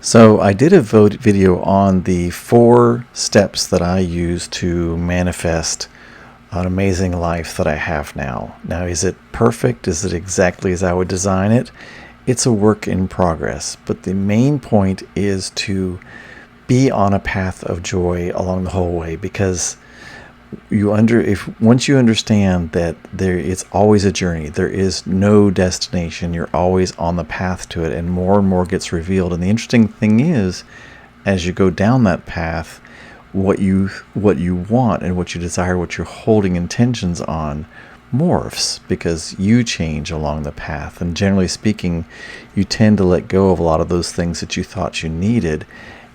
So I did a video on the 4 steps that I use to manifest an amazing life that I have now. Now, is it perfect? Is it exactly as I would design it? It's a work in progress, but the main point is to be on a path of joy along the whole way, because if once you understand that it's always a journey, there is no destination, you're always on the path to it, and more gets revealed. And the interesting thing is, as you go down that path, what you want and what you desire, what you're holding intentions on, morphs, because you change along the path. And generally speaking, you tend to let go of a lot of those things that you thought you needed,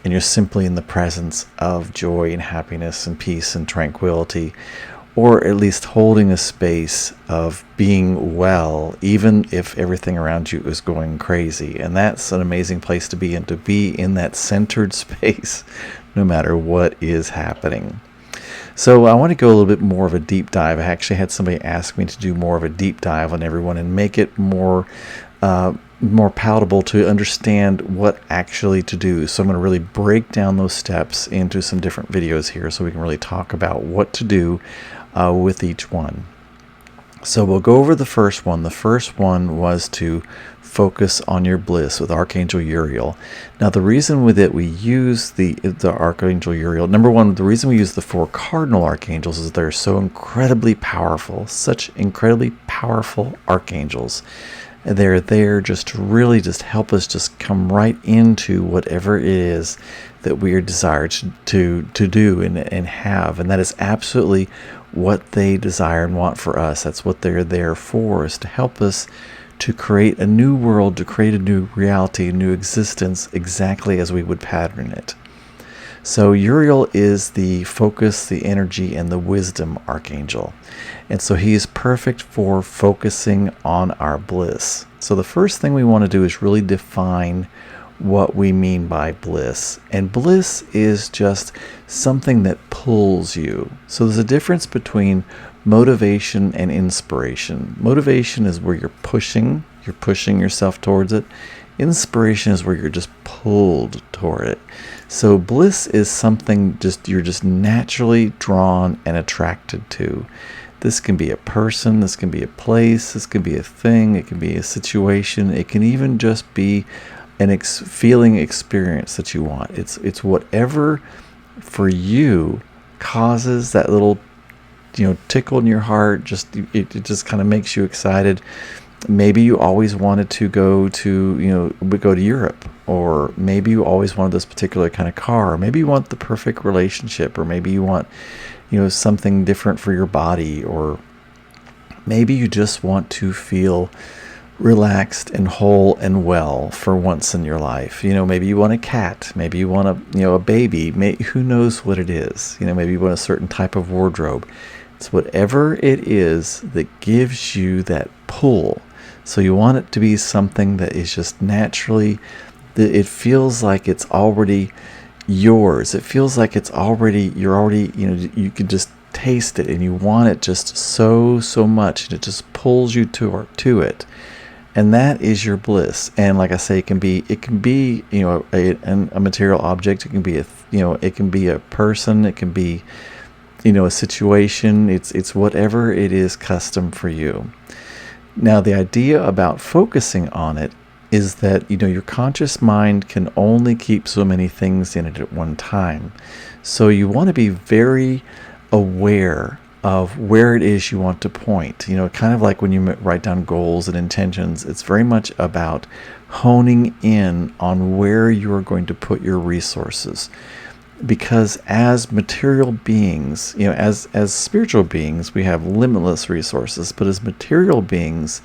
and you're simply in the presence of joy and happiness and peace and tranquility, or at least holding a space of being well, even if everything around you is going crazy. And that's an amazing place to be, and to be in that centered space no matter what is happening. So I want to go a little bit more of a deep dive. I actually had somebody ask me to do more of a deep dive on everyone and make it more palatable to understand what actually to do. So I'm going to really break down those steps into some different videos here so we can really talk about what to do with each one. So we'll go over the first one. The first one was to focus on your bliss with Archangel Uriel. Now, the reason with it we use the Archangel Uriel, number one, the reason we use the 4 cardinal archangels is they're so incredibly powerful, such incredibly powerful archangels. And they're there just to really just help us just come right into whatever it is that we are desired to do and have. And that is absolutely what they desire and want for us. That's what they're there for, is to help us to create a new world, to create a new reality, a new existence, exactly as we would pattern it. So Uriel is the focus, the energy, and the wisdom archangel. And so he is perfect for focusing on our bliss. So the first thing we want to do is really define what we mean by bliss. And bliss is just something that pulls you. So there's a difference between motivation and inspiration. Motivation is where you're pushing yourself towards it. Inspiration is where you're just pulled toward it. So bliss is something you're just naturally drawn and attracted to. This can be a person, this can be a place, this can be a thing, it can be a situation, it can even just be an feeling experience that you want. It's whatever for you causes that little tickle in your heart. It just kind of makes you excited. Maybe you always wanted to go to Europe, or maybe you always wanted this particular kind of car, or maybe you want the perfect relationship, or maybe you want something different for your body, or maybe you just want to feel relaxed and whole and well for once in your life. Maybe you want a cat, maybe you want a baby, who knows what it is. Maybe you want a certain type of wardrobe. It's whatever it is that gives you that pull. So you want it to be something that is just naturally, it feels like it's already yours. It feels like you can just taste it, and you want it just so much, and it just pulls you to it. And that is your bliss. And like I say, it can be a material object. It can be it can be a person. It can be a situation. It's whatever it is custom for you. Now, the idea about focusing on it is that your conscious mind can only keep so many things in it at one time. So you want to be very aware of where it is you want to point. Kind of like when you write down goals and intentions, it's very much about honing in on where you are going to put your resources. Because as material beings, as spiritual beings, we have limitless resources. But as material beings,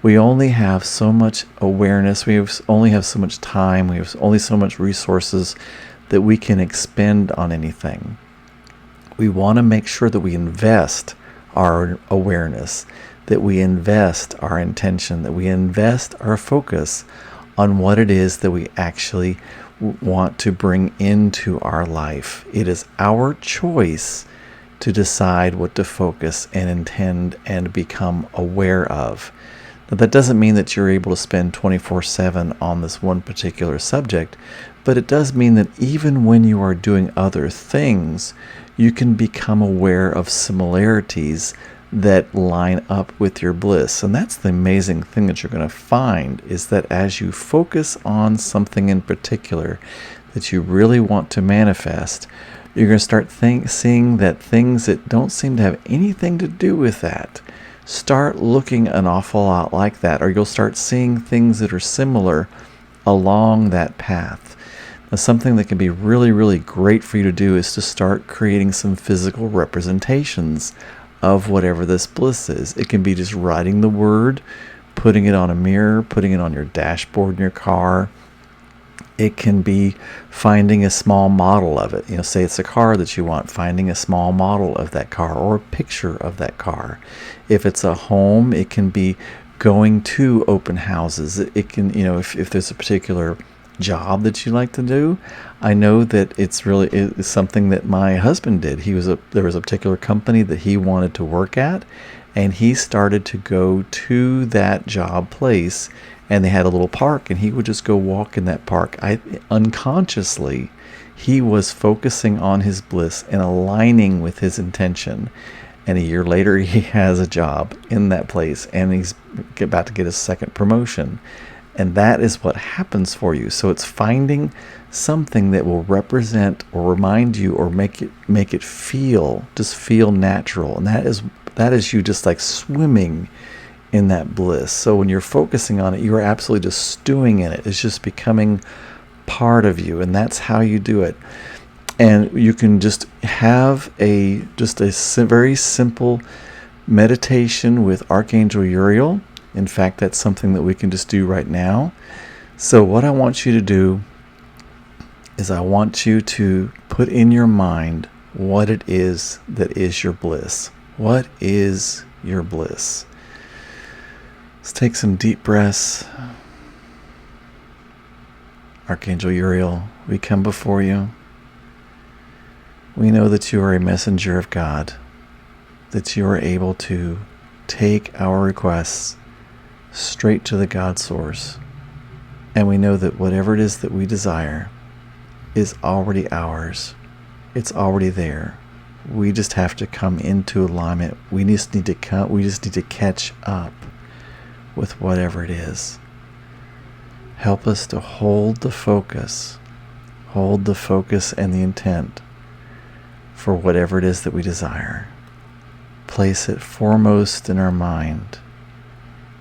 we only have so much awareness. We only have so much time. We have only so much resources that we can expend on anything. We want to make sure that we invest our awareness, that we invest our intention, that we invest our focus on what it is that we actually want to bring into our life. It is our choice to decide what to focus and intend and become aware of. Now, that doesn't mean that you're able to spend 24/7 on this one particular subject, But it does mean that even when you are doing other things, you can become aware of similarities that line up with your bliss. And that's the amazing thing that you're going to find, is that as you focus on something in particular that you really want to manifest, you're going to start seeing that things that don't seem to have anything to do with that start looking an awful lot like that, or you'll start seeing things that are similar along that path. Now, something that can be really, really great for you to do is to start creating some physical representations of whatever this bliss is. It can be just writing the word, putting it on a mirror, putting it on your dashboard in your car. It can be finding a small model of it. Say it's a car that you want, finding a small model of that car or a picture of that car. If it's a home, it can be going to open houses. It can, if there's a particular job that you like to do. I know that it's something that my husband did. There was a particular company that he wanted to work at, and he started to go to that job place, and they had a little park, and he would just go walk in that park. Unconsciously, he was focusing on his bliss and aligning with his intention. And a year later, he has a job in that place, and he's about to get his second promotion. And that is what happens for you. So it's finding something that will represent or remind you or make it feel natural. And that is you just like swimming in that bliss. So when you're focusing on it, you are absolutely just stewing in it. It's just becoming part of you, and that's how you do it. And you can just have a very simple meditation with Archangel Uriel. In fact, that's something that we can just do right now. So what I want you to do is I want you to put in your mind what it is that is your bliss. What is your bliss? Let's take some deep breaths. Archangel Uriel, we come before you. We know that you are a messenger of God, that you are able to take our requests straight to the God source. And we know that whatever it is that we desire is already ours. It's already there. We just have to come into alignment. We just need to catch up with whatever it is. Help us to hold the focus and the intent for whatever it is that we desire. Place it foremost in our mind.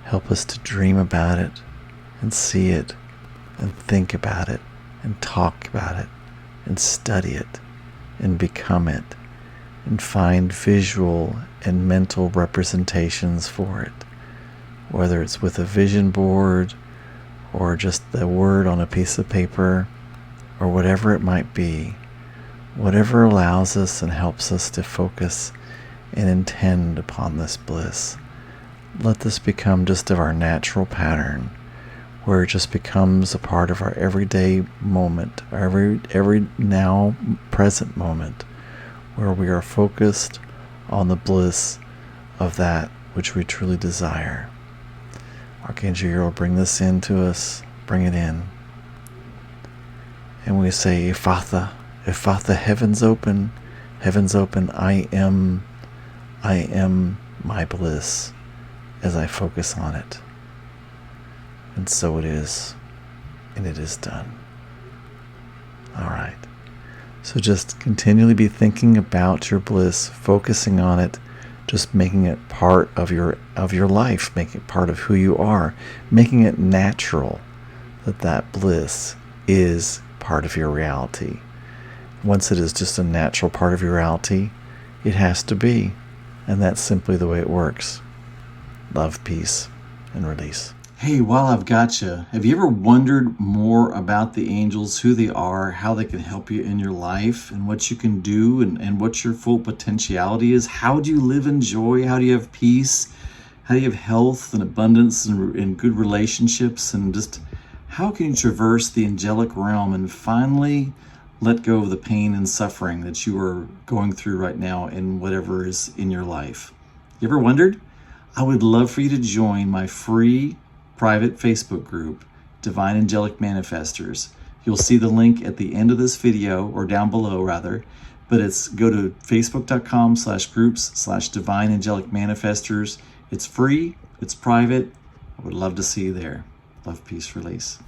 Help us to dream about it and see it and think about it and talk about it and study it and become it and find visual and mental representations for it, whether it's with a vision board or just the word on a piece of paper or whatever it might be. Whatever allows us and helps us to focus and intend upon this bliss. Let this become just of our natural pattern, where it just becomes a part of our everyday moment, every now present moment, where we are focused on the bliss of that which we truly desire. Archangel Uriel, bring this into us, bring it in. And we say, Ephatha, Ephatha, heavens open, I am my bliss as I focus on it. And so it is, and it is done. All right. So just continually be thinking about your bliss, focusing on it, just making it part of your life, making it part of who you are, making it natural that bliss is part of your reality. Once it is just a natural part of your reality, it has to be. And that's simply the way it works. Love, peace, and release. Hey, while I've got you, have you ever wondered more about the angels, who they are, how they can help you in your life, and what you can do, and what your full potentiality is? How do you live in joy? How do you have peace? How do you have health and abundance and good relationships? And just how can you traverse the angelic realm and finally let go of the pain and suffering that you are going through right now in whatever is in your life? You ever wondered? I would love for you to join my free private Facebook group, Divine Angelic Manifestors. You'll see the link at the end of this video, or down below rather, but it's go to facebook.com/groups/divine angelic manifestors. It's free, it's private. I would love to see you there. Love, peace, release.